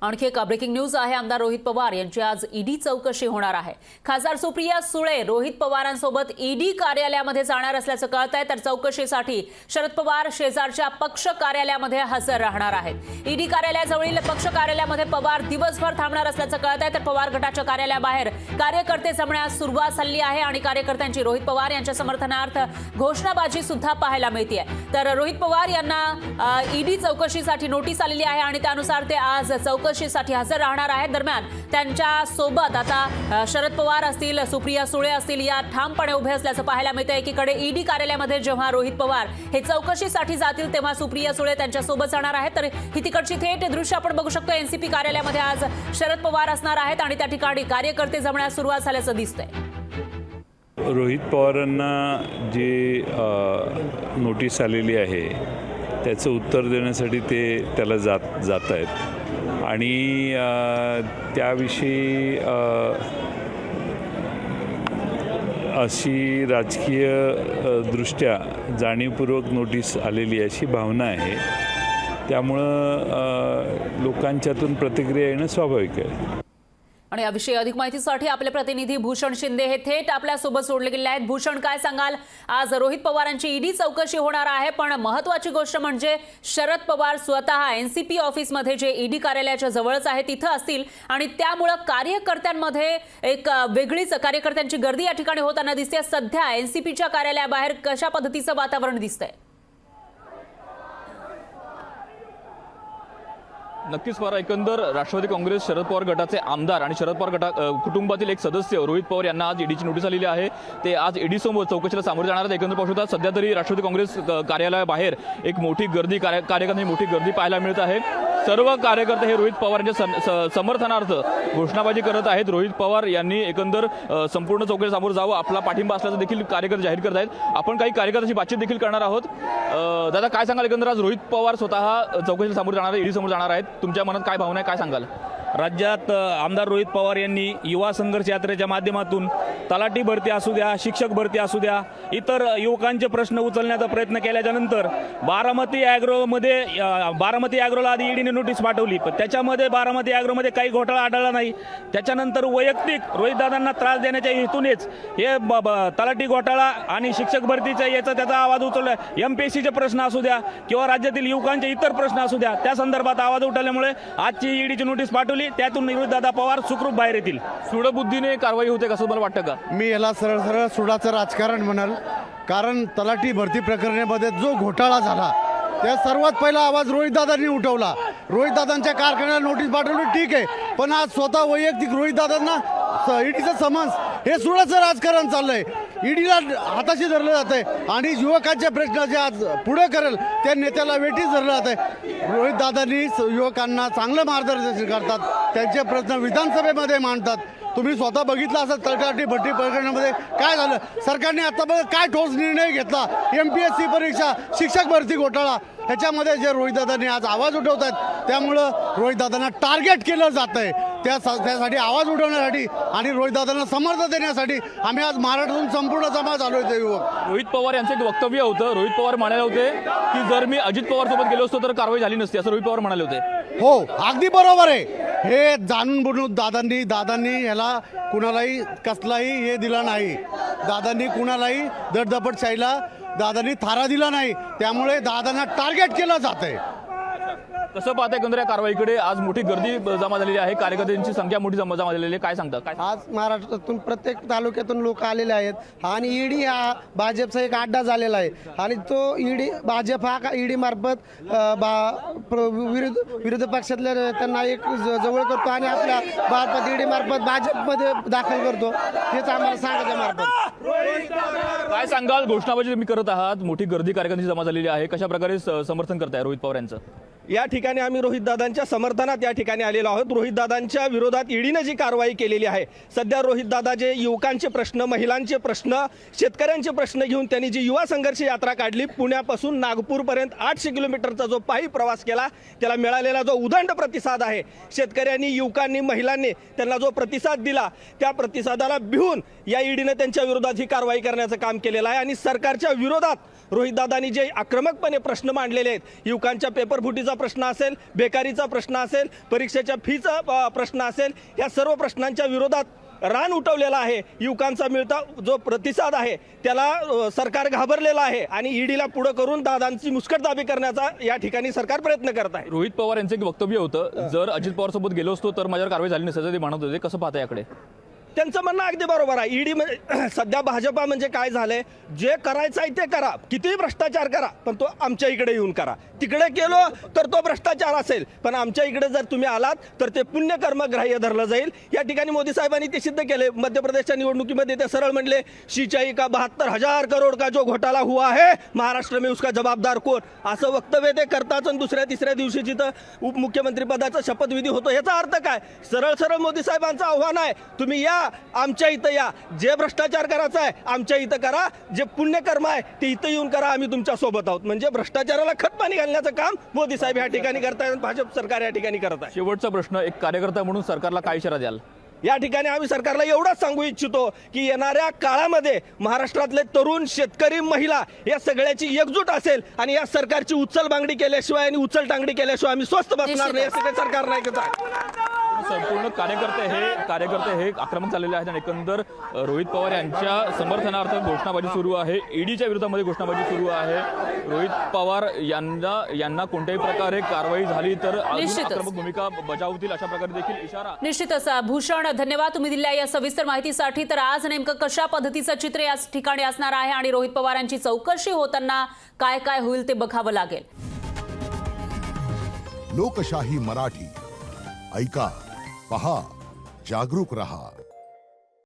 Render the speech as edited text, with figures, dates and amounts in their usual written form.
आणखी एक breaking news आहे। आमदार रोहित पवार यांची आज ईडी चौकशी होणार आहे। खासदार सुप्रिया सुळे रोहित पवारांसोबत ईडी कार्यालयामध्ये जाणार असल्याचं कळतंय। तर चौकशीसाठी शरद पवार शेजारच्या पक्ष कार्यालयामध्ये हजर राहणार आहेत। ईडी कार्यालयाजवळील पक्ष कार्यालयामध्ये पवार दिवसभर थांबणार असल्याचं कळतंय। तर पवार गटाच्या कार्यालयाबाहेर कार्यकर्ते जमण्यास सुरुवात झाली आहे आणि कार्यकर्त्यांची रोहित पवार यांच्या समर्थनार्थ घोषणाबाजी सुद्धा पाहायला मिळते। तर रोहित पवार यांना ईडी चौकशीसाठी नोटीस आलेली आहे आणि त्यानुसार ते आज चौकशीसाठी हजर राहणार आहेत। दरम्यान त्यांच्या सोबत आता शरद पवार असतील, सुप्रिया सुळे असतील, या ठामपणे उभे असल्याचं पाहायला मिळतं। एकीकडे ईडी कार्यालयामध्ये जेव्हा रोहित पवार हे चौकशीसाठी जातील तेव्हा सुप्रिया सुळे त्यांच्या सोबत जाणार आहेत। तर ही तिकडची थेट दृश्य आपण बघू शकतो। एनसीपी कार्यालयामध्ये आज शरद पवार असणार आहेत आणि त्या ठिकाणी कार्यकर्ते जमण्यास सुरुवात झाल्याचं दिसतंय। रोहित पवारांना जी नोटीस आलेली आहे त्याचं उत्तर देण्यासाठी ते त्याला जात आहेत आणि त्याविषयी अशी राजकीय दृष्ट्या जाणीवपूर्वक नोटीस आलेली अशी भावना आहे। त्यामुळं लोकांच्यातून प्रतिक्रिया येणं स्वाभाविक आहे। आणि याविषयी अधिक माहितीसाठी आपले प्रतिनिधी भूषण शिंदे हे थेट आपल्यासोबत जोडले गेले आहेत। भूषण, काय सांगाल? आज रोहित पवारांची ईडी चौकशी होणार आहे, पण महत्त्वाची गोष्ट म्हणजे शरद पवार स्वतः एनसीपी ऑफिसमध्ये जे ईडी कार्यालयाच्या जवळच आहे तिथं असतील आणि त्यामुळे कार्यकर्त्यांमध्ये एक वेगळीच कार्यकर्त्यांची गर्दी या ठिकाणी होताना दिसते। सध्या एनसीपीच्या कार्यालयाबाहेर कशा पद्धतीचं वातावरण दिसतंय? नक्कीच फार एकंदर राष्ट्रवादी काँग्रेस शरद पवार गटाचे आमदार आणि शरद पवार कुटुंबातील एक सदस्य रोहित पवार यांना आज ईडीची नोटीस आलेली आहे। ते आज ईडी समोर चौकशीला सामोरे जाणार आहेत। एकंदर पाहू शकता सध्या तरी राष्ट्रवादी काँग्रेस कार्यालयाबाहेर एक मोठी गर्दी कार्यकर्त्यांची मोठी गर्दी पाहायला मिळत आहे। सर्व कार्यकर्ते हे रोहित पवार यांच्या समर्थनार्थ घोषणाबाजी करत आहेत। रोहित पवार यांनी एकंदर संपूर्ण चौकशी समोर जावं, आपला पाठिंबा असल्याचं देखील कार्यकर्ते जाहीर करत आहेत। आपण काही कार्यकर्त्यांची बातचीत देखील करणार आहोत। दादा, काय सांगाल? एकंदर आज रोहित पवार स्वतः चौकशीला समोर जाणार आहे, ईडी समोर जाणार आहेत, तुमच्या मनात काय भावना आहे, काय सांगाल? राज्यात आमदार रोहित पवार यांनी युवा संघर्ष यात्रेच्या माध्यमातून तलाठी भरती असू द्या, शिक्षक भरती असू द्या, इतर युवकांचे प्रश्न उचलण्याचा प्रयत्न केल्याच्या नंतर बारामती ॲग्रोला आधी ईडीने नोटीस पाठवली, पण त्याच्यामध्ये बारामती ॲग्रोमध्ये काही घोटाळा आढळला नाही। त्याच्यानंतर वैयक्तिक रोहितदादांना त्रास देण्याच्या हेतूनेच हे तलाठी घोटाळा आणि शिक्षक भरतीचा याचा त्याचा आवाज उचलला। एमपीएससीचे प्रश्न असू द्या किंवा राज्यातील युवकांचे इतर प्रश्न असू द्या, त्या संदर्भात आवाज उठवल्यामुळे आजची ईडीची नोटीस पाठवली। त्यातून रोहितदादा पवार सुखरूप बाहेर येतील। सूडबुद्धीने कारवाई होते कसं मला वाटतं का? मी याला सरळ सुडाचं राजकारण म्हणाल, कारण तलाठी भरती प्रकरणामध्ये जो घोटाळा झाला त्या सर्वात पहिला आवाज रोहितदादांनी उठवला। रोहितदादांच्या कारखान्याला नोटीस पाठवली, ठीक आहे, पण आज स्वतः वैयक्तिक रोहितदादांना ईडीचं समन्स, हे सुडाचं राजकारण चाललंय। ईडीला हाताशी धरलं जात आहे आणि युवकांचे प्रश्न जे आज पुढे करेल त्या नेत्याला वेठीस धरलं जात आहे। रोहितदादांनी युवकांना चांगलं मार्गदर्शन करतात, त्यांचे प्रश्न विधानसभेमध्ये मांडतात। तुम्ही स्वतः बघितलं असेल तलाठी भरती प्रकरणामध्ये काय झालं, सरकारने आतापर्यंत काय ठोस निर्णय घेतला, एमपीएससी परीक्षा, शिक्षक भरती घोटाळा, ह्याच्यामध्ये जे रोहितदादांनी आज आवाज उठवत आहेत त्यामुळं रोहितदादांना टार्गेट केलं जात आहे। त्यासाठी आवाज उठवण्यासाठी आणि रोहितदादांना समर्थन देण्यासाठी आम्ही आज महाराष्ट्रातून संपूर्ण जमा झालो होतो युवक। रोहित पवार यांचं एक वक्तव्य होतं, रोहित पवार म्हणाले होते की जर मी अजित पवार सोबत गेलो असतो तर कारवाई झाली नसती, असं रोहित पवार म्हणाले होते। हो, अगदी बरोबर आहे। हे जाणून बुजून दादांनी ह्याला कुणालाही कसलाही हे दिला नाही। दादांनी कुणालाही दडदपटशाहीला दादांनी थारा दिला नाही, त्यामुळे दादांना टार्गेट केलं जात आहे। कसं पाहताय एकंदर या कारवाईकडे? आज मोठी गर्दी जमा झालेली आहे, कार्यकर्त्यांची संख्या मोठी जमा झालेली आहे, काय सांगता? काय आज महाराष्ट्रातून प्रत्येक तालुक्यातून लोक आलेले आहेत आणि ईडी हा भाजपचा एक अड्डा झालेला आहे आणि तो ईडी भाजप हा ईडी मार्फत विरोधी पक्षातल्या त्यांना एक जवळ करतो आणि आपल्या भारतात ईडी मार्फत भाजपमध्ये दाखल करतो, हेच आम्हाला सांगायचं मार्फत। काय सांगाल? घोषणाबाजी तुम्ही करत आहात, मोठी गर्दी कार्यकर्त्यांची जमा झालेली आहे, कशा प्रकारे समर्थन करताय रोहित पवार यांचं? या ठिकाणी आम्ही रोहितदादांच्या समर्थनात या ठिकाणी आलेलो आहोत। रोहितदादांच्या विरोधात ईडीने जी कारवाई केलेली आहे, सध्या रोहितदादा जे युवकांचे प्रश्न, महिलांचे प्रश्न, शेतकऱ्यांचे प्रश्न घेऊन त्यांनी जी युवा संघर्ष यात्रा काढली, पुण्यापासून नागपूरपर्यंत 800 किलोमीटरचा जो पायी प्रवास केला, त्याला मिळालेला जो उदंड प्रतिसाद आहे, शेतकऱ्यांनी, युवकांनी, महिलांनी त्यांना जो प्रतिसाद दिला, त्या प्रतिसादाला भिवून या ईडीने त्यांच्या विरोधात ही कारवाई करण्याचं काम केलेलं आहे। आणि सरकारच्या विरोधात रोहितदादांनी जे आक्रमकपणे प्रश्न मांडलेले आहेत, युवकांच्या पेपरफुटीचा नोकरीचा प्रश्न असेल, बेकारीचा प्रश्न असेल, परीक्षेच्या फीचा प्रश्न असेल, या सर्व प्रश्नांच्या विरोधात रान उठवलेला आहे. युवकांचा मिळता जो प्रतिसाद आहे त्याला सरकार घाबरलेलं आहे आणि ईडीला पुढे करून दादांची मुस्कटदाबी करण्याचा या ठिकाणी सरकार प्रयत्न करत आहे. रोहित पवार यांचं एक वक्तव्य होतं, जर अजित पवार सोबत गेलो असतो तर माझ्यावर कारवाई झाली नसते, ते म्हणत होते. कसं पाहता याकडे? त्यांचं म्हणणं अगदी बरोबर आहे. ईडी म्हणजे सध्या भाजपा म्हणजे काय झालंय, जे करायचं आहे ते करा, कितीही भ्रष्टाचार करा, पण तो आमच्या इकडे येऊन करा. तिकडे गेलो तर तो भ्रष्टाचार असेल, पण आमच्या इकडे जर तुम्ही आलात तर ते पुण्यकर्म ग्राह्य धरलं जाईल. या ठिकाणी मोदी साहेबांनी ते सिद्ध केले. मध्य प्रदेशच्या निवडणुकीमध्ये ते सरळ म्हणले, सिंचाई का 72,000 करोड का जो घोटाला हुआ है महाराष्ट्र में उसका जबाबदार कोण, असं वक्तव्य ते करताच. आणि दुसऱ्या तिसऱ्या दिवशी जिथं उपमुख्यमंत्री पदाचा शपथविधी होतो. याचा अर्थ काय? सरळ सरळ मोदी साहेबांचं आव्हान आहे, तुम्ही या, आमच्या इथं या, जे भ्रष्टाचार करायचा आहे आमच्या इथं करा, जे पुण्यकर्म आहे ते इथं येऊन करा, आम्ही तुमच्या सोबत आहोत. म्हणजे भ्रष्टाचाराला खतपाणी घालण्याचं काम मोदी साहेब या ठिकाणी करतायत, भाजप सरकार या ठिकाणी करत आहे. शेवटचा प्रश्न, एक कार्यकर्ता म्हणून सरकारला काय इशारा द्याल? या ठिकाणी आम्ही सरकारला एवढंच सांगू इच्छितो की येणाऱ्या काळामध्ये महाराष्ट्रातले तरुण, शेतकरी, महिला या सगळ्याची एकजूट असेल आणि या सरकारची उचलबांगडी केल्याशिवाय आणि उचलटांगडी केल्याशिवाय आम्ही स्वस्थ बसणार नाही, असं ते सरकार नाही करत. संपूर्ण कार्यकर्ते हे आक्रमक झालेले आहेत आणि एकंदर रोहित पवार यांच्या समर्थनार्थ घोषणाबाजी सुरू आहे. ईडीच्या विरोधामध्ये घोषणाबाजी सुरू आहे. रोहित पवार यांना कोणत्याही प्रकारे कारवाई झाली तर अजून आक्रमक भूमिका बजावतील अशा प्रकारे देखील इशारा. निश्चितच भूषण, धन्यवाद तुम्ही दिलेल्या या सविस्तर माहितीसाठी. तर आज नेमकं कशा पद्धतीचं चित्र या ठिकाणी असणार आहे आणि रोहित पवारांची चौकशी होताना काय काय होईल ते बघावं लागेल. लोकशाही मराठी ऐका, पहा, जागरूक रहा.